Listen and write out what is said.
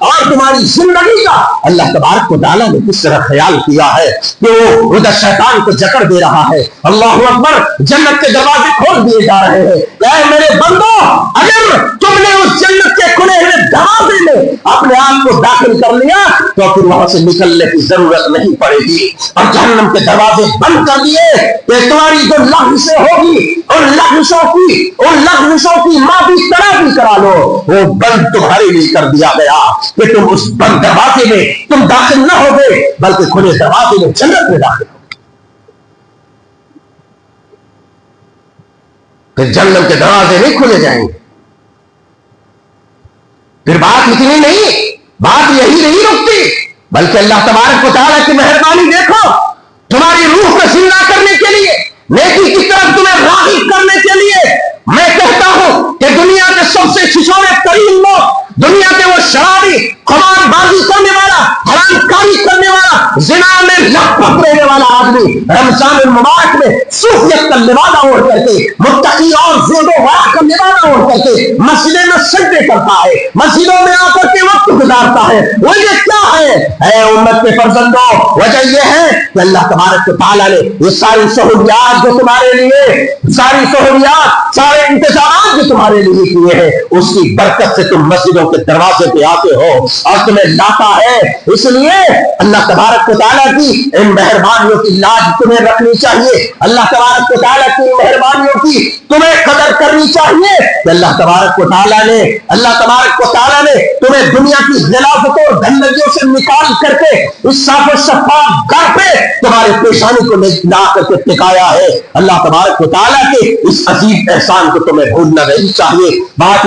اور تمہاری زندگی کا اللہ تبارک و تعالیٰ نے کس طرح خیال کیا ہے کہ وہ ادھر شیطان کو جکڑ دے رہا ہے. اللہ اکبر. جنت کے دروازے کھول دیے جا رہے ہیں. اے میرے بندو، اگر تم نے اس جنت کے کھلے ہوئے دروازے میں اپنے آپ کو داخل کر لیا تو پھر وہاں سے نکلنے کی ضرورت نہیں پڑے گی. اور جہنم کے دروازے بند کر دیے کہ تمہاری جو لغزشیں ہوگی ان لغزشوں کی مادی تلافی کرا لو. وہ بند تمہارے لیے کر دیا گیا کہ تم اس بند دروازے میں تم داخل نہ ہو گے بلکہ کھلے دروازے میں جنت میں داخل ہو. پھر جنت کے دروازے نہیں کھلے جائیں گے. پھر بات اتنی نہیں، بات یہی نہیں رکتی، بلکہ اللہ تبارک و تعالیٰ کی مہربانی دیکھو. تمہاری روح کو زندہ کرنے کے لیے، نیکی کی طرف تمہیں راغب کرنے کے لیے میں کہتا ہوں کہ دنیا کے سب سے چھچھوڑے ترین لوگ، دنیا کے وہ شرابی، قمار بازی کرنے والا، حرام کاری کرنے والا، زنا میں لت رہنے والا آدمی رمضان المبارک میں صوفیت کا لبادہ اوڑھ کر کے، متقی اور زہد و ورع کا لبادہ اوڑھ کر کے مسجدوں میں سجدے کرتا ہے، مسجدوں میں آ کر کے وقت گزارتا ہے. وجہ کیا ہے؟ اے امت کے فرزندوں، وجہ یہ ہے کہ اللہ تبارک و تعالیٰ نے یہ ساری سہولیات جو تمہارے لیے، ساری سہولیات، سارے انتظامات جو تمہارے لیے کیے ہیں، اس کی برکت سے تم مسجدوں کے دروازے پہ آتے ہو اور تمہیں لاتا ہے. اس لیے اللہ تبارک و تعالیٰ کی ان مہربانیوں کی لاج تمہیں رکھنی چاہیے. اللہ تبارک و تعالیٰ کی مہربانیوں کی تمہیں قدر کرنی چاہیے کہ اللہ تبارک و تعالیٰ نے تمہیں دنیا کی غلاظتوں اور گندگیوں سے نکال کر کے اس صاف و شفاف گھر پہ تمہارے پیشانی کو لا کر کے ٹکایا ہے. اللہ تبارک و تعالیٰ کے اس عظیم احسان کو تمہیں بھولنا نہیں چاہیے. بات